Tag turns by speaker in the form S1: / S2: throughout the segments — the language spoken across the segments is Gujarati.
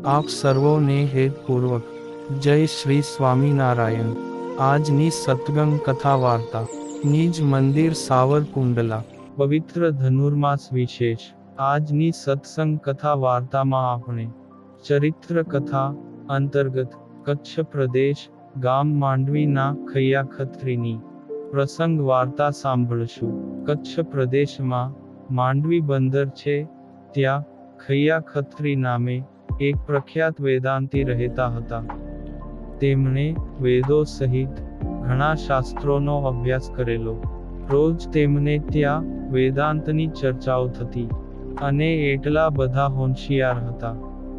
S1: આપ સર્વોને હેતપૂર્વક જય શ્રી સ્વામિનારાયણ। આજની સત્સંગ કથા વાર્તા નિજ મંદિર સાવરકુંડલા પવિત્ર ધનુર્માસ વિશેષ। આજની સત્સંગ કથા વાર્તામાં આપણે ચરિત્ર કથા અંતર્ગત કચ્છ પ્રદેશ ગામ માંડવીના ખૈયા ખત્રીની પ્રસંગ વાર્તા સાંભળશું। કચ્છ પ્રદેશમાં માંડવી બંદર છે, ત્યાં ખૈયા ખત્રી નામે એક પ્રખ્યાત વેદાંતી રહેતા હતા। તેમણે વેદો સહિત ઘણા શાસ્ત્રોનો અભ્યાસ કરેલો। રોજ તેમને ત્યાં વેદાંતની ચર્ચાઓ થતી અને એટલા બધા હોશિયાર હતા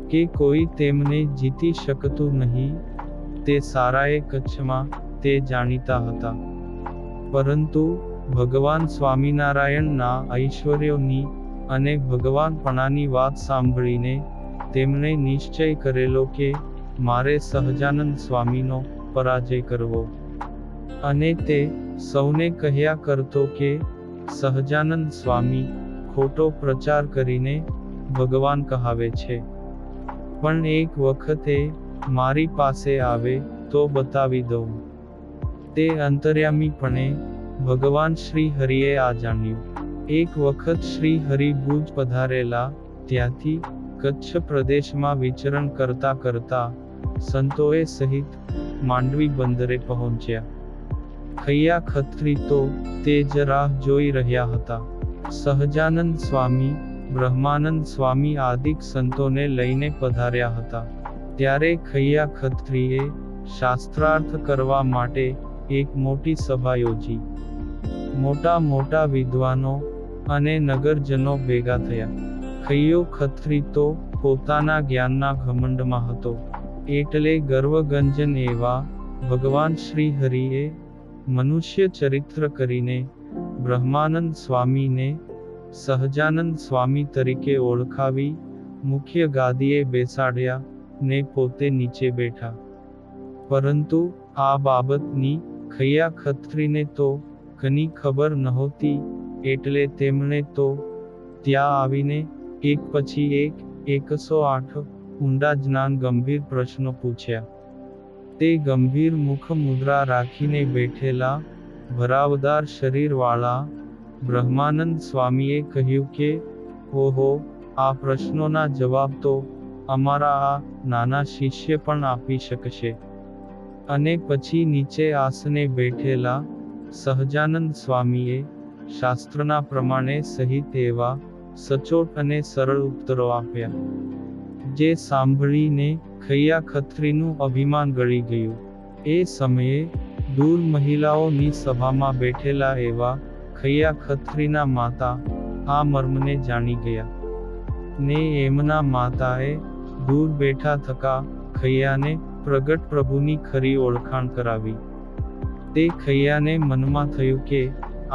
S1: કે કોઈ તેમને જીતી શકતું નહીં। તે સારાએ કચ્છમાં તે જાણીતા હતા, પરંતુ ભગવાન સ્વામિનારાયણના ઐશ્વર્યોની અને ભગવાનપણાની વાત સાંભળીને તેમણે નિશ્ચય કરેલો કે મારે સહજાનંદ સ્વામીનો પરાજય કરવો। અને તે સૌને કહ્યા કરતો કે સહજાનંદ સ્વામી ખોટો પ્રચાર કરીને ભગવાન કહાવે છે, પણ એક વખતે મારી પાસે આવે તો બતાવી દઉં। તે અંતર્યામીપણે ભગવાન શ્રી હરિએ આ જાણ્યું। એક વખત શ્રી હરિ ભુજ પધારેલા, ત્યાંથી કચ્છ પ્રદેશમાં વિચરણ કરતા કરતા સંતોએ સહિત માંડવી બંદરે પહોંચ્યા। ખૈયા ખત્રી તો તે જ રાહ જોઈ રહ્યા હતા। સહજાનંદ સ્વામી, બ્રહ્માનંદ સ્વામી આદિક સંતોને લઈને પધાર્યા હતા। ત્યારે ખૈયા ખત્રીએ શાસ્ત્રાર્થ કરવા માટે એક મોટી સભા યોજી। મોટા મોટા વિદ્વાનો અને નગરજનો ભેગા થયા। ખૈયો ખત્રી તો પોતાના જ્ઞાનના ઘમંડમાં હતો, એટલે ગર્વગંજન એવા ભગવાન શ્રી હરિએ મનુષ્ય ચરિત્ર કરીને બ્રહ્માનંદ સ્વામીને સહજાનંદ સ્વામી તરીકે ઓળખાવી મુખ્ય ગાદીએ બેસાડ્યા ને પોતે નીચે બેઠા। પરંતુ આ બાબતની ખૈયા ખત્રીને તો ઘણી ખબર નહોતી, એટલે તેમણે તો ત્યાં આવીને એક પછી એક 108 ઊંડા જ્ઞાન ગંભીર પ્રશ્નો પૂછ્યા। તે ગંભીર મુખ મુદ્રા રાખીને બેઠેલા ભરાવદાર શરીરવાળા બ્રહ્માનંદ સ્વામીએ કહ્યું કે ઓહો, આ પ્રશ્નોના જવાબ તો અમારા આ નાના શિષ્ય પણ આપી શકશે। અને પછી નીચે આસને બેઠેલા સહજાનંદ સ્વામીએ શાસ્ત્રના પ્રમાણે સહિત એવા સચોટ અને સરળ ઉત્તરો આપ્યા, જે સાંભળીને ખૈયા ખત્રીનું અભિમાન ગળી ગયું। એ સમયે દૂર મહિલાઓની સભામાં બેઠેલા એવા ખૈયા ખત્રીના માતા આ મર્મને જાણી ગયા ને એમના માતાએ દૂર બેઠા થકા ખૈયાને પ્રગટ પ્રભુની ખરી ઓળખાણ કરાવી। તે ખૈયાને મનમાં થયું કે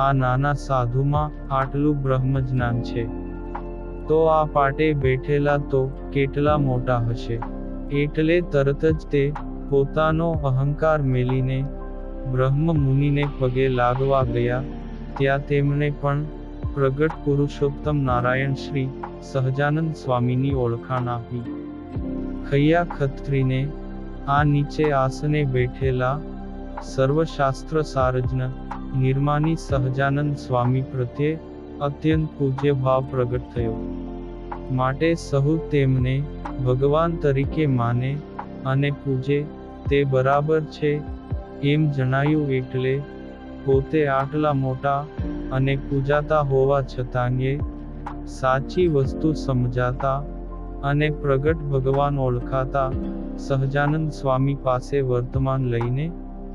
S1: આ નાના સાધુમાં આટલું બ્રહ્મજ્ઞાન છે, તો આ પાટે બેઠેલા તો કેટલા મોટા હશે। એટલે તરત જ તે પોતાનો અહંકાર મેલીને બ્રહ્મ મુનિને પગે લાગવા ગયા। ત્યાં તેમણે પણ પ્રગટ પુરુષોત્તમ નારાયણ શ્રી સહજાનંદ સ્વામીની ઓળખાણ આપી। ખૈયા ખત્રીને આ નીચે આસને બેઠેલા સર્વશાસ્ત્ર સારજ્ઞ નિર્માની સહજાનંદ સ્વામી પ્રત્યે અત્યંત પૂજ્ય ભાવ પ્રગટ થયો। માટે સહુ તેમને ભગવાન તરીકે માને અને પૂજે તે બરાબર છે એમ જણાયું। એટલે પોતે આટલા મોટા અને પૂજાતા હોવા છતાંય સાચી વસ્તુ સમજાતા અને પ્રગટ ભગવાન ઓળખાતા સહજાનંદ સ્વામી પાસે વર્તમાન લઈને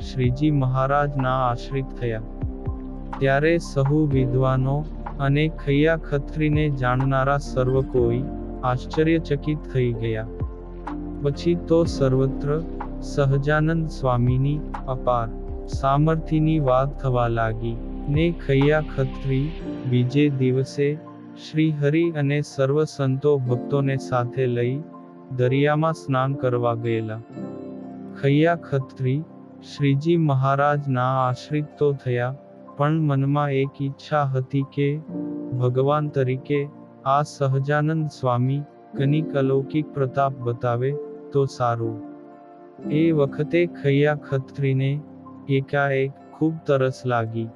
S1: શ્રીજી મહારાજના આશ્રિત થયા। ત્યારે સહુ વિદ્વાનો અને ખૈયા ખત્રીને જાણનારા સર્વ કોઈ આશ્ચર્યચકિત થઈ ગયા। પછી તો સર્વત્ર સહજાનંદ સ્વામીની અપાર સામર્થ્યની વાત થવા લાગી ને ખૈયા ખત્રી બીજે દિવસે શ્રી હરિ અને સર્વ સંતો ભક્તોને સાથે લઈ દરિયામાં સ્નાન કરવા ગયેલા। ખૈયા ખત્રી શ્રીજી મહારાજના આશ્રિત તો થયા, પણ મનમાં એક ઈચ્છા હતી કે ભગવાન તરીકે આ સહજાનંદ સ્વામી કંઈક અલૌકિક પ્રતાપ બતાવે તો સારું. એ વખતે ખૈયા ખત્રીને એકાએક ખૂબ તરસ લાગી.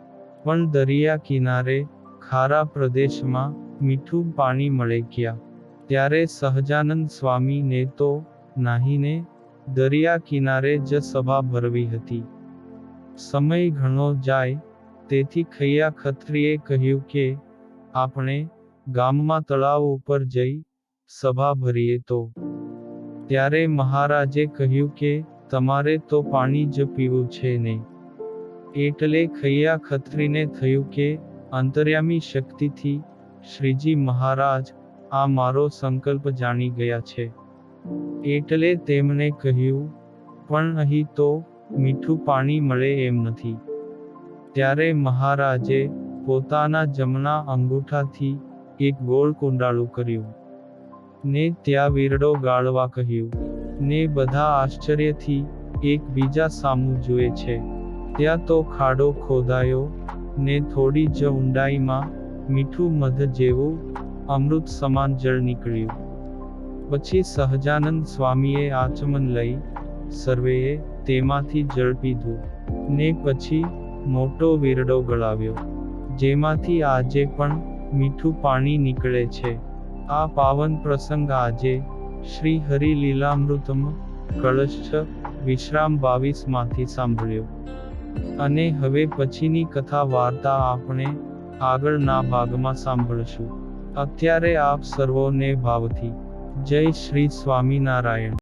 S1: પણ દરિયા કિનારે ખારા પ્રદેશમાં મીઠું પાણી મળે ક્યાં? ત્યારે સહજાનંદ સ્વામીને તો નાહીને દરિયા કિનારે જ સભા ભરવી હતી. સમય ઘણો જાય તેથી ખૈયા ખત્રીએ કહ્યું કે આપણે ગામમાં તળાવ ઉપર જઈ સભા ભરીએ તો. ત્યારે મહારાજે કહ્યું કે તમારે તો પાણી જ પીવું છે ને. એટલે ખૈયા ખત્રીને થયું કે અંતર્યામી શક્તિથી શ્રીજી મહારાજ આ મારો સંકલ્પ જાણી ગયા છે. એટલે તેમણે કહ્યું, પણ અહીં તો મીઠું પાણી મળે એમ નથી. ત્યારે મહારાજે પોતાના જમણા અંગૂઠાથી એક ગોળ કુંડાળું કર્યું. ને ત્યાં વીરડો ગાળવા કહ્યું. ને બધા આશ્ચર્યથી એકબીજા સામું જુએ છે. ત્યાં તો ખાડો ખોદાયો ને થોડી જ ઊંડાઈમાં મીઠું મધ જેવું અમૃત સમાન જળ નીકળ્યું. પછી સહજાનંદ સ્વામીએ આચમન લઈ સર્વેએ તેમાંથી જળ પીધું. ને પછી મોટો વીરડો ગળાવ્યો, જેમાંથી આજે પણ મીઠું પાણી નીકળે છે. આ પાવન પ્રસંગ આજે શ્રી હરિ લીલામૃતમ કળશ વિશ્રામ 22 માંથી સાંભળ્યો. અને હવે પછીની કથા વાર્તા આપણે આગળના ભાગમાં સાંભળશું. અત્યારે આપ સર્વોને ભાવથી જય શ્રી સ્વામિનારાયણ.